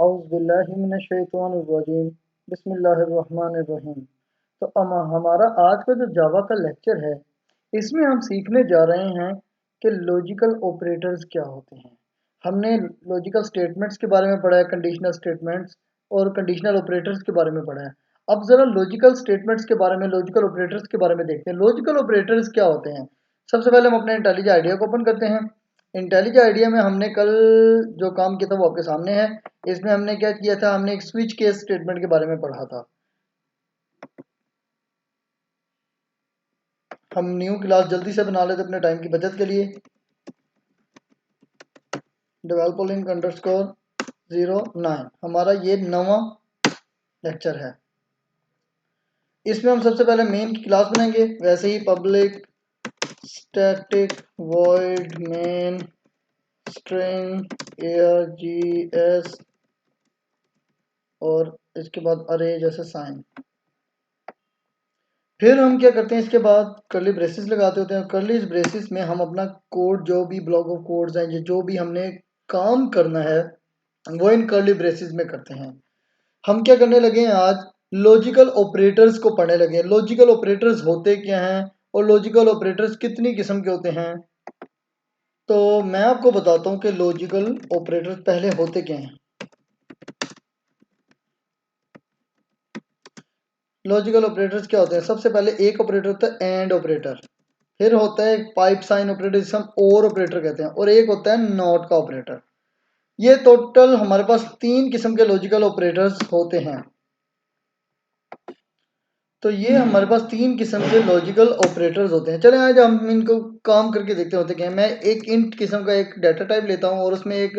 औज़ुबिल्लाहिमिनश्शैतानिर्रजीम बिस्मिल्लाहिर्रहमानिर्रहीम। तो हमारा आज का जो जावा का लेक्चर है, इसमें हम सीखने जा रहे हैं कि लॉजिकल ऑपरेटर्स क्या होते हैं। हमने लॉजिकल स्टेटमेंट्स के बारे में पढ़ा है, कंडीशनल स्टेटमेंट्स और कंडीशनल ऑपरेटर्स के बारे में पढ़ा है। अब ज़रा लॉजिकल स्टेटमेंट्स के बारे में, लॉजिकल ऑपरेटर्स के बारे में देखते हैं। लॉजिकल ऑपरेटर्स क्या होते हैं। सबसे पहले हम अपने इंटेलिज आइडिया को ओपन करते हैं। इंटेलिज आइडिया में हमने कल जो काम किया था वो आपके सामने है। इसमें हमने क्या किया था, हमने एक स्विच केस स्टेटमेंट के बारे में पढ़ा था। हम न्यू क्लास जल्दी से बना लेते अपने टाइम की बचत के लिए। डेवलपिंग अंडरस्कोर 09 हमारा ये नवा लेक्चर है। इसमें हम सबसे पहले मेन की क्लास बनाएंगे, वैसे ही public static void main string args और इसके बाद अरे जैसे साइन। फिर हम क्या करते हैं, इसके बाद कर्ली ब्रेसेस लगाते होते हैं। कर्ली ब्रेसेस में हम अपना कोड, जो भी ब्लॉक ऑफ कोड्स हैं, जो भी हमने काम करना है, वो इन कर्ली ब्रेसेस में करते हैं। हम क्या करने लगे हैं आज, लॉजिकल ऑपरेटर्स को पढ़ने लगे हैं। लॉजिकल ऑपरेटर्स होते क्या हैं और लॉजिकल ऑपरेटर्स कितनी किस्म के होते हैं। तो मैं आपको बताता हूँ कि लॉजिकल ऑपरेटर्स पहले होते क्या हैं। लॉजिकल ऑपरेटर्स क्या होते हैं, सबसे पहले एक ऑपरेटर होता है एंड ऑपरेटर, फिर होता है एक पाइप साइन ऑपरेटर जिसे हम और ऑपरेटर कहते हैं, और एक होता है नॉट का ऑपरेटर। ये टोटल हमारे पास तीन किस्म के लॉजिकल ऑपरेटर्स होते हैं। तो ये हमारे पास तीन किस्म के लॉजिकल ऑपरेटर्स होते हैं। चलें आज हम इनको काम करके देखते होते क्या। मैं एक इंट किस्म का एक डाटा टाइप लेता हूँ और उसमें एक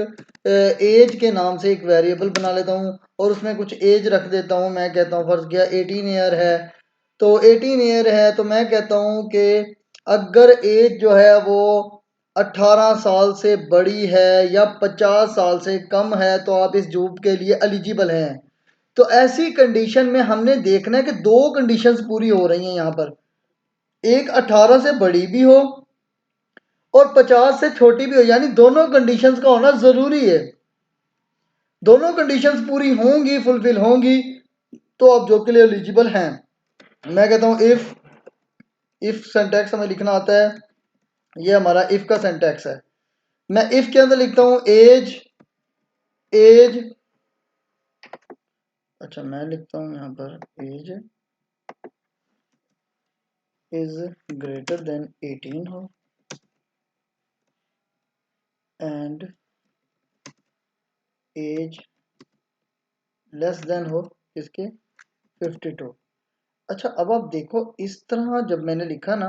एज के नाम से एक वेरिएबल बना लेता हूँ और उसमें कुछ एज रख देता हूँ। मैं कहता हूँ फर्ज किया 18 ईयर है, तो 18 ईयर है तो मैं कहता हूँ कि अगर एज जो है वो 18 साल से बड़ी है या 50 साल से कम है तो आप इस जॉब के लिए एलिजिबल हैं। तो ऐसी कंडीशन में हमने देखना है कि दो कंडीशंस पूरी हो रही हैं यहाँ पर, एक 18 से बड़ी भी हो और 50 से छोटी भी हो, यानी दोनों कंडीशंस का होना जरूरी है। दोनों कंडीशंस पूरी होंगी, फुलफिल होंगी, तो आप जॉब के लिए एलिजिबल हैं। मैं कहता हूँ इफ सिंटैक्स हमें लिखना आता है, ये हमारा इफ का सिंटैक्स है। मैं इफ के अंदर लिखता हूँ एज अच्छा मैं लिखता हूँ यहाँ पर एज इज ग्रेटर देन 18 हो एंड एज लेस देन हो इसके 52। अच्छा अब आप देखो, इस तरह जब मैंने लिखा ना,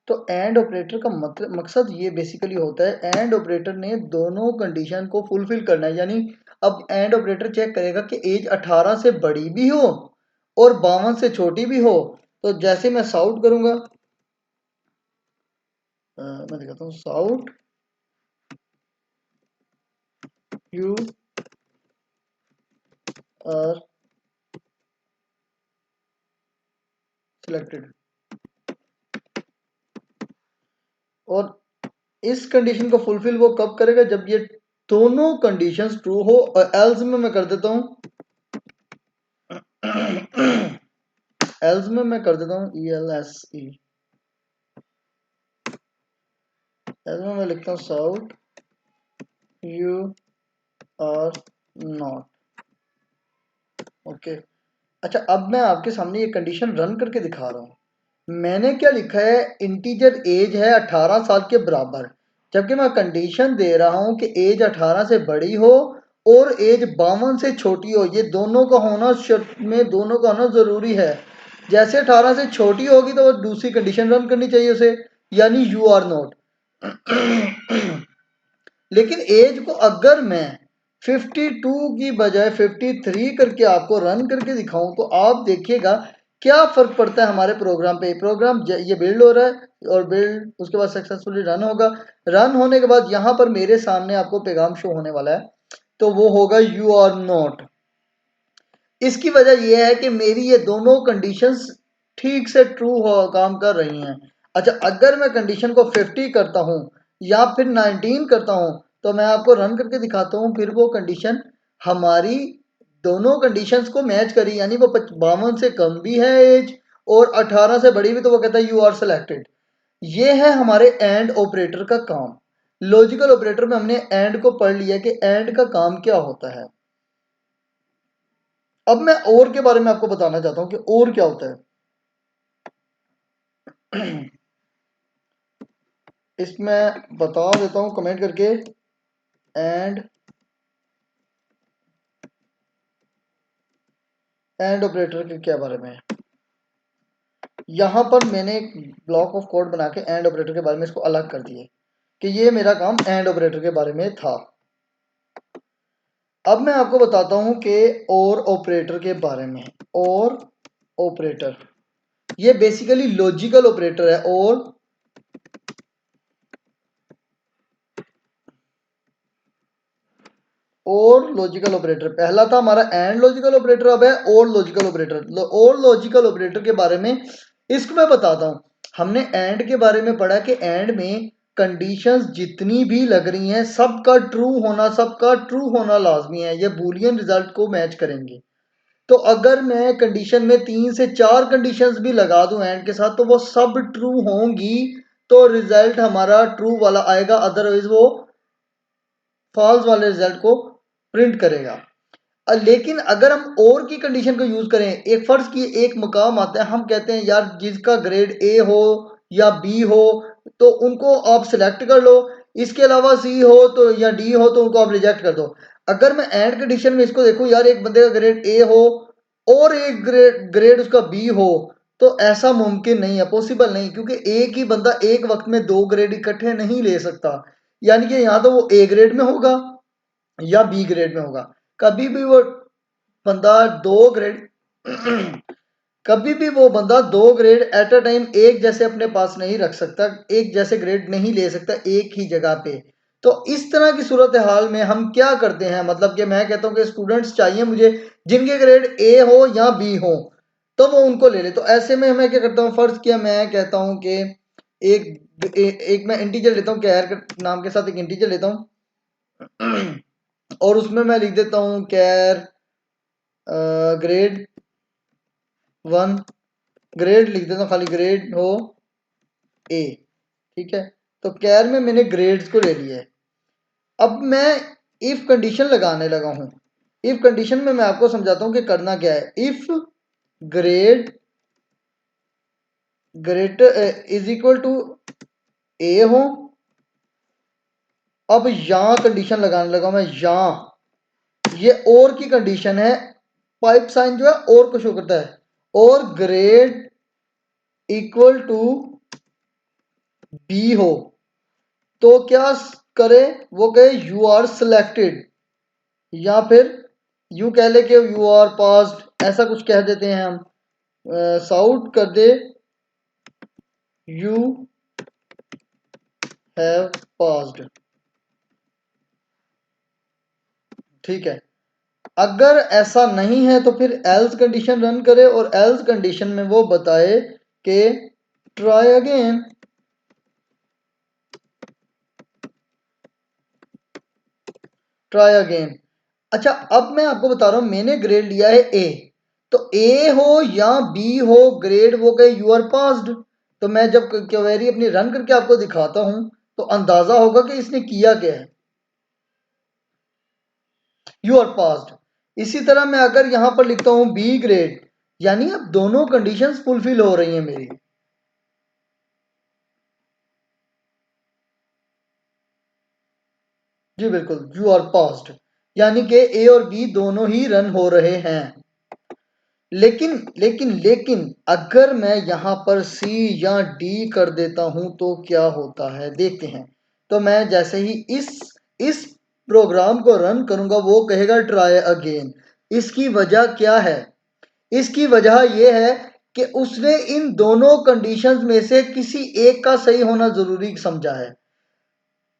तो एंड ऑपरेटर का मकसद ये बेसिकली होता है, एंड ऑपरेटर ने दोनों कंडीशन को फुलफिल करना है। यानी अब एंड ऑपरेटर चेक करेगा कि एज 18 से बड़ी भी हो और 52 से छोटी भी हो। तो जैसे मैं साउट करूंगा, मैं दिखाता हूँ साउट यू आर सिलेक्टेड, और इस कंडीशन को फुलफिल वो कब करेगा, जब ये दोनों कंडीशंस ट्रू हो। और एल्स में मैं कर देता हूं एल्स में मैं कर देता हूं ELSE। एल्स में मैं लिखता हूं साउट यू आर नॉट। ओके, अच्छा अब मैं आपके सामने ये कंडीशन रन करके दिखा रहा हूं। मैंने क्या लिखा है, इंटीजर एज है 18 साल के बराबर, जबकि मैं कंडीशन दे रहा हूं कि एज 18 से बड़ी हो और एज 52 से छोटी हो। ये दोनों का होना शर्त में, दोनों का होना जरूरी है। जैसे 18 से छोटी होगी तो दूसरी कंडीशन रन करनी चाहिए उसे, यानी यू आर नॉट। लेकिन एज को अगर मैं 52 की बजाय 53 करके आपको रन करके दिखाऊं तो आप देखिएगा क्या फर्क पड़ता है हमारे प्रोग्राम पे। प्रोग्राम ये बिल्ड हो रहा है और बिल्ड उसके बाद सक्सेसफुली रन होगा। रन होने के बाद यहाँ पर मेरे सामने आपको पैगाम शो होने वाला है, तो वो होगा यू आर नॉट। इसकी वजह यह है कि मेरी ये दोनों कंडीशंस ठीक से ट्रू हो काम कर रही हैं। अच्छा अगर मैं कंडीशन को 50 करता हूं या फिर 19 करता हूं, तो मैं आपको रन करके दिखाता हूं, फिर वो कंडीशन हमारी दोनों कंडीशंस को मैच करी, यानी वो 52 से कम भी है एज और 18 से बड़ी भी, तो वो कहता है यू आर सिलेक्टेड। ये है हमारे एंड ऑपरेटर का काम। लॉजिकल ऑपरेटर में हमने एंड को पढ़ लिया कि एंड का काम क्या होता है। अब मैं और के बारे में आपको बताना चाहता हूं कि और क्या होता है। इसमें बता देता हूं कमेंट करके, एंड ऑपरेटर के क्या बारे में है। यहां पर मैंने एक ब्लॉक ऑफ कोड बना के एंड ऑपरेटर के बारे में इसको अलग कर दिए कि ये मेरा काम एंड ऑपरेटर के बारे में था। अब मैं आपको बताता हूं कि और ऑपरेटर के बारे में। और ऑपरेटर ये बेसिकली लॉजिकल ऑपरेटर है। और लॉजिकल ऑपरेटर पहला था हमारा एंड लॉजिकल ऑपरेटर, अब है और लॉजिकल ऑपरेटर। और लॉजिकल ऑपरेटर के बारे में इसको मैं बताता हूं। हमने एंड के बारे में पढ़ा कि एंड में कंडीशंस जितनी भी लग रही हैं सबका ट्रू होना लाजमी है, ये बूलियन रिजल्ट को मैच करेंगे। तो अगर मैं कंडीशन में 3 से 4 कंडीशंस भी लगा दूं एंड के साथ, तो वो सब ट्रू होंगी, तो रिजल्ट हमारा ट्रू वाला आएगा, अदरवाइज वो फॉल्स वाले रिजल्ट को प्रिंट करेगा। लेकिन अगर हम और की कंडीशन को यूज करें, एक फर्ज की एक मुकाम आता है, हम कहते हैं यार जिसका ग्रेड ए हो या बी हो तो उनको आप सिलेक्ट कर लो, इसके अलावा सी हो तो या डी हो तो उनको आप रिजेक्ट कर दो। अगर मैं एंड कंडीशन में इसको देखूं, यार एक बंदे का ग्रेड ए हो और एक ग्रेड उसका बी हो, तो ऐसा मुमकिन नहीं है, पॉसिबल नहीं, क्योंकि एक ही बंदा एक वक्त में 2 ग्रेड इकट्ठे नहीं ले सकता। यानी कि या तो वो ए ग्रेड में होगा या बी ग्रेड में होगा। कभी भी वो बंदा दो ग्रेड कभी भी वो बंदा 2 ग्रेड एट अ टाइम एक जैसे अपने पास नहीं रख सकता, एक जैसे ग्रेड नहीं ले सकता एक ही जगह पे। तो इस तरह की सूरत हाल में हम क्या करते हैं, मतलब कि मैं कहता हूं कि स्टूडेंट्स चाहिए मुझे जिनके ग्रेड ए हो या बी हो, तो वो उनको ले ले। तो ऐसे में मैं क्या करता हूँ, फर्ज किया मैं कहता हूँ कि एक मैं इंटीजर लेता हूँ, कैर के नाम के साथ एक इंटीजर लेता हूँ और उसमें मैं लिख देता हूँ कैर ग्रेड 1, ग्रेड लिख देता हूँ, खाली ग्रेड हो ए। ठीक है, तो कैर में मैंने ग्रेड्स को ले लिया है। अब मैं इफ कंडीशन लगाने लगा हूं। इफ कंडीशन में मैं आपको समझाता हूं कि करना क्या है। If grade greater is equal to A हो, अब यहां कंडीशन लगाने लगा मैं, यहां ये और की कंडीशन है, पाइप साइन जो है और को शो करता है, और ग्रेड इक्वल टू बी हो, तो क्या करे, वो कहे यू आर सिलेक्टेड, या फिर यू कह ले कि यू आर पास्ड, ऐसा कुछ कह देते हैं हम। साउट कर दे यू हैव पास्ड। ठीक है, अगर ऐसा नहीं है तो फिर एल्स कंडीशन रन करे, और एल्स कंडीशन में वो बताए कि ट्राई अगेन। Try again. अच्छा, अब मैं आपको बता रहा हूं, मैंने ग्रेड लिया है ए, तो ए हो या बी हो, ग्रेड वो कहे यू आर पास्ड। तो मैं जब क्वेरी अपनी रन करके आपको दिखाता हूं तो अंदाजा होगा कि इसने किया क्या है, यू आर पास्ड। इसी तरह मैं अगर यहां पर लिखता हूं बी ग्रेड, यानी अब दोनों कंडीशंस फुलफिल हो रही हैं मेरी। जी बिल्कुल, यू आर पास्ड, यानी कि ए और बी दोनों ही रन हो रहे हैं। लेकिन लेकिन लेकिन अगर मैं यहां पर सी या डी कर देता हूं तो क्या होता है, देखते हैं। तो मैं जैसे ही इस प्रोग्राम को रन करूंगा, वो कहेगा ट्राई अगेन। इसकी वजह क्या है? इसकी वजह यह है कि उसने इन दोनों कंडीशंस में से किसी एक का सही होना जरूरी समझा है।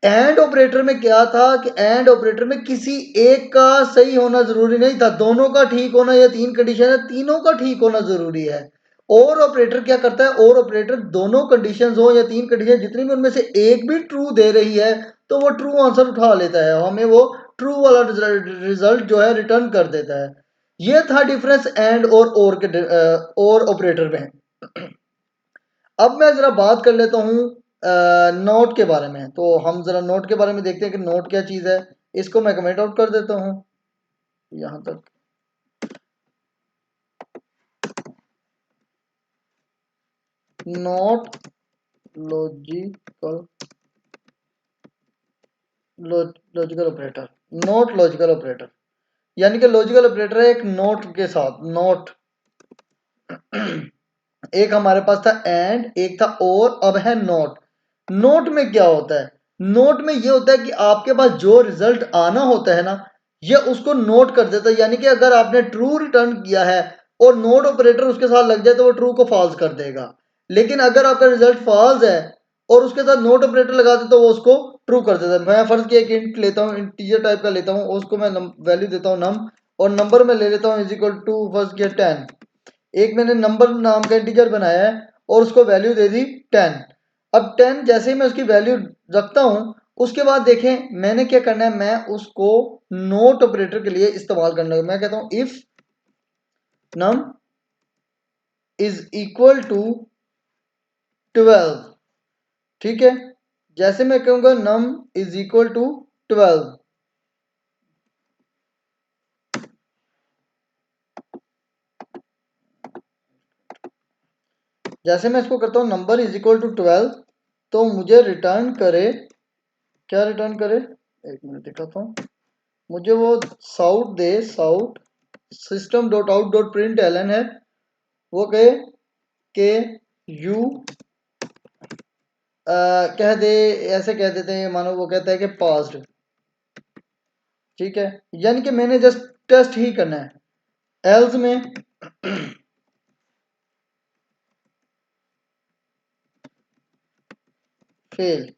एंड ऑपरेटर में क्या था कि एंड ऑपरेटर में किसी एक का सही होना जरूरी नहीं था, दोनों का ठीक होना, या 3 कंडीशन है तीनों का ठीक होना जरूरी है। और ऑपरेटर क्या करता है, और ऑपरेटर दोनों कंडीशंस हो या 3 कंडीशन जितनी भी उनमें से एक भी ट्रू दे रही है, तो वो ट्रू आंसर उठा लेता है, हमें वो ट्रू वाला रिजल्ट जो है रिटर्न कर देता है। ये था डिफरेंस एंड और के और ऑपरेटर में। अब मैं जरा बात कर लेता हूँ नोट के बारे में। तो हम जरा नोट के बारे में देखते हैं कि नोट क्या चीज़ है। इसको मैं कमेंट आउट कर देता हूँ यहाँ तक। Not logical logical operator, not logical operator यानी कि लॉजिकल ऑपरेटर है एक नोट के साथ। नोट एक हमारे पास था एंड, एक था और, अब है नोट। नोट में क्या होता है? नोट में ये होता है कि आपके पास जो रिजल्ट आना होता है ना, ये उसको नोट कर देता है। यानी कि अगर आपने ट्रू रिटर्न किया है और नोट ऑपरेटर उसके साथ लग जाए तो वो ट्रू को फॉल्स कर देगा। लेकिन अगर आपका रिजल्ट फॉल्स है और उसके साथ नोट ऑपरेटर लगा दे तो वो उसको ट्रू कर देता है। मैं फर्ज किया कि इंट लेता हूँ, इंटीजर टाइप का लेता हूँ, उसको मैं वैल्यू देता हूँ नम, और नंबर में ले लेता हूँ इज इक्वल टू फर्ज किया 10। एक मैंने नंबर नाम का इंटीजर बनाया है और उसको वैल्यू दे दी 10। अब 10 जैसे ही मैं उसकी वैल्यू रखता हूं, उसके बाद देखें मैंने क्या करना है, मैं उसको नोट ऑपरेटर के लिए इस्तेमाल करना है। मैं कहता हूं if num is equal to 12। ठीक है, जैसे मैं कहूंगा नम इज इक्वल टू 12, जैसे मैं इसको करता हूं नंबर इज इक्वल टू 12, तो मुझे रिटर्न करे, क्या रिटर्न करे, एक मिनट दिखाता हूं, मुझे वो साउट दे, sout system dot out dot print ln है, वो कहे कि यू कह दे, ऐसे कह देते हैं, मानो वो कहता है कि पास्ड। ठीक है, यानी कि मैंने जस्ट टेस्ट ही करना है। एल्स में फेल,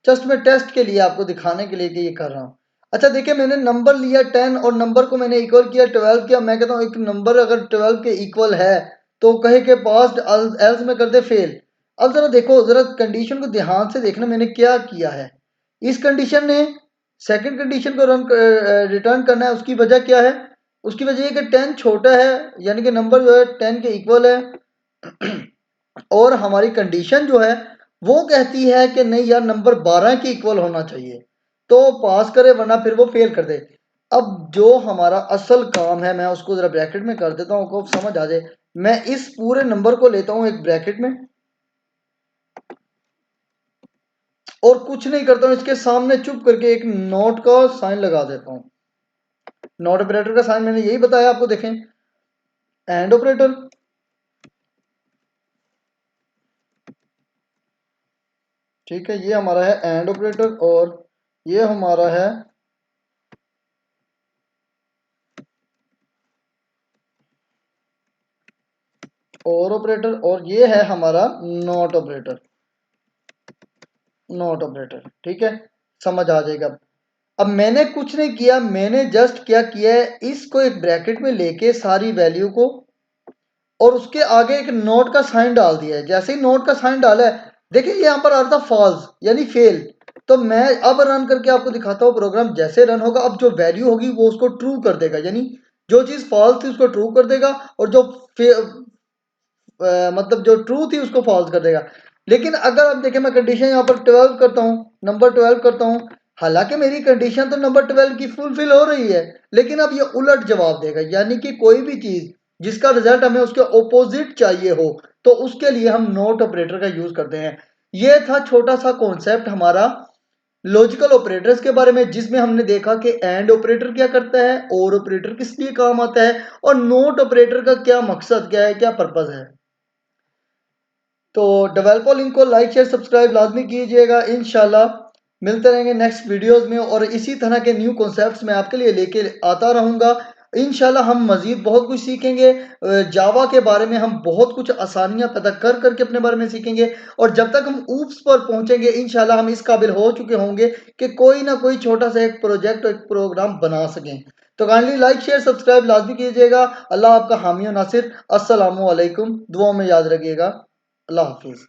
जस्ट मैं टेस्ट के लिए आपको दिखाने के लिए कि ये कर रहा हूँ। अच्छा देखिए, मैंने नंबर लिया 10 और नंबर को मैंने इक्वल किया 12 किया। मैं कहता हूँ एक नंबर अगर 12 के इक्वल है तो कहे के पास्ट, एल्स में कर दे फेल। अब जरा देखो, जरा कंडीशन को ध्यान से देखना मैंने क्या किया है। इस कंडीशन ने सेकंड कंडीशन को रिटर्न करना है। उसकी वजह क्या है? उसकी वजह ये कि 10 छोटा है, यानी कि नंबर जो है 10 के इक्वल है और हमारी कंडीशन जो है वो कहती है कि नहीं यार नंबर 12 के इक्वल होना चाहिए, तो पास करे वरना फिर वो फेल कर दे। अब जो हमारा असल काम है मैं उसको जरा ब्रैकेट में कर देता हूँ, को समझ आ जाए। मैं इस पूरे नंबर को लेता हूँ एक ब्रैकेट में और कुछ नहीं करता हूँ, इसके सामने चुप करके एक नोट का साइन लगा देता हूँ। नोट ऑपरेटर का साइन मैंने यही बताया आपको, देखें एंड ऑपरेटर। ठीक है, ये हमारा है एंड ऑपरेटर और ये हमारा है और ऑपरेटर और ये है हमारा नॉट ऑपरेटर, नॉट ऑपरेटर। ठीक है, समझ आ जाएगा। अब मैंने कुछ नहीं किया, मैंने जस्ट क्या किया है, इसको एक ब्रैकेट में लेके सारी वैल्यू को और उसके आगे एक नोट का साइन डाल दिया है। जैसे ही नोट का साइन डाला है, देखिए यहाँ पर आ रहा था फॉल्स यानी फेल। तो मैं अब रन करके आपको दिखाता हूँ प्रोग्राम। जैसे रन होगा, अब जो वैल्यू होगी वो उसको ट्रू कर देगा, यानी जो चीज फॉल्स थी उसको ट्रू कर देगा और जो मतलब जो ट्रू थी उसको फॉल्स कर देगा। लेकिन अगर आप देखें मैं कंडीशन यहाँ पर 12 करता हूँ, नंबर 12 करता हूँ, हालांकि मेरी कंडीशन तो नंबर 12 की फुलफिल हो रही है, लेकिन अब ये उलट जवाब देगा। यानी कि कोई भी चीज जिसका रिजल्ट हमें उसके ओपोजिट चाहिए हो तो उसके लिए हम नोट ऑपरेटर का यूज करते हैं। ये था छोटा सा कॉन्सेप्ट हमारा लॉजिकल ऑपरेटर्स के बारे में, जिसमें हमने देखा कि एंड ऑपरेटर क्या करता है, और ऑपरेटर किस लिए काम आता है, और नोट ऑपरेटर का क्या मकसद, क्या है, क्या पर्पज है। तो डेवलपर लिंक को लाइक शेयर सब्सक्राइब लाजमी कीजिएगा। इंशाल्लाह मिलते रहेंगे नेक्स्ट वीडियोस में और इसी तरह के न्यू कॉन्सेप्ट्स मैं आपके लिए लेके आता रहूँगा। इंशाल्लाह हम मज़ीद बहुत कुछ सीखेंगे। जावा के बारे में हम बहुत कुछ आसानियाँ पैदा कर करके अपने बारे में सीखेंगे और जब तक हम ऊप्स पर पहुँचेंगे इंशाल्लाह हम इस काबिल हो चुके होंगे कि कोई ना कोई छोटा सा एक प्रोजेक्ट, एक प्रोग्राम बना सकें। तो काइंडली लाइक शेयर सब्सक्राइब लाजमी कीजिएगा। अल्लाह आपका हामी और नासिर। अस्सलामु अलैकुम, दुआ में याद रखिएगा। अल्लाह हाफिज़।